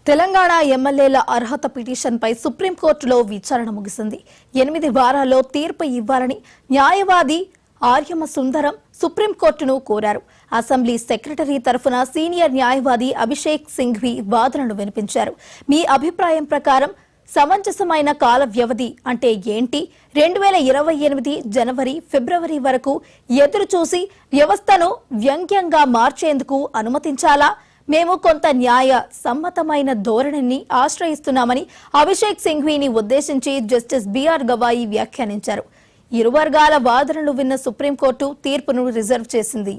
తెలంగాణ ఎమ్మెల్యేల అర్హత పిటిషన్పై సుప్రీంకోర్టులో విచారణ ముగిసింది. 8 వారాల్లో తీర్పు ఇవ్వాలని న్యాయవాది ఆర్యమ సుందరం సుప్రీంకోర్టును కోరారు. అసెంబ్లీ సెక్రటరీ తరఫున సీనియర్ న్యాయవాది అభిషేక్ సింఘ్వి వాదనలు వినిపించారు. మీ అభిప్రాయం ప్రకారం సమంజసమైన కాల వ్యవధి అంటే ఏంటి? 2028 జనవరి ఫిబ్రవరి వరకు ఎదురు చూసి వ్యవస్థను వ్యంగ్యంగా మార్చేందుకు అనుమతించాలా? మేము కొంత న్యాయ సమ్మతమైన ధోరణిని ఆశ్రయిస్తున్నామని అభిషేక్ సింఘ్వీని ఉద్దేశించి జస్టిస్ బిఆర్ గవాయి వ్యాఖ్యానించారు. ఇరు వర్గాల వాదనలు విన్న సుప్రీంకోర్టు తీర్పును రిజర్వ్ చేసింది.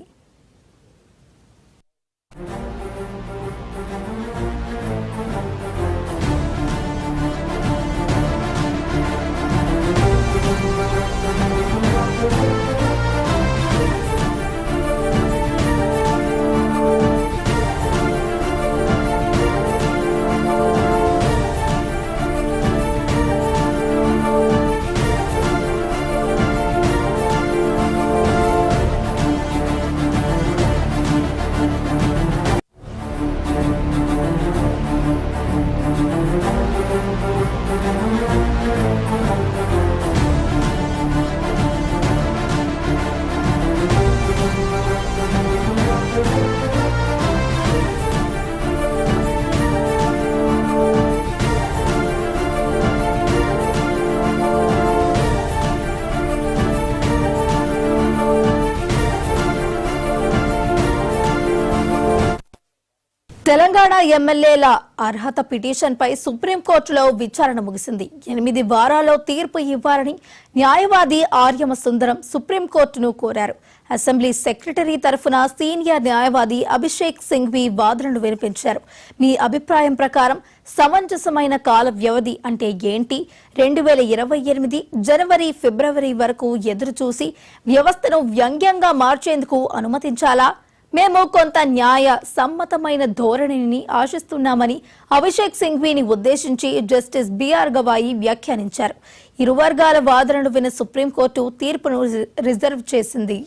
తెలంగాణ ఎమ్మెల్యేల అర్హత పిటిషన్పై సుప్రీంకోర్టులో విచారణ ముగిసింది. 8 వారాల్లో తీర్పు ఇవ్వాలని న్యాయవాది ఆర్యమ సుందరం సుప్రీంకోర్టును కోరారు. అసెంబ్లీ సెక్రటరీ తరఫున సీనియర్ న్యాయవాది అభిషేక్ సింఘ్వి వాదనలు వినిపించారు. మీ అభిప్రాయం ప్రకారం సమంజసమైన కాల వ్యవధి అంటే ఏంటి? 2028 జనవరి ఫిబ్రవరి వరకు ఎదురు చూసి వ్యవస్థను వ్యంగ్యంగా మార్చేందుకు అనుమతించాలా? మేము కొంత న్యాయ సమ్మతమైన ధోరణిని ఆశిస్తున్నామని అభిషేక్ సింఘ్వీని ఉద్దేశించి జస్టిస్ బిఆర్ గవాయి వ్యాఖ్యానించారు. ఇరు వర్గాల వాదనలు విన్న సుప్రీంకోర్టు తీర్పును రిజర్వ్ చేసింది.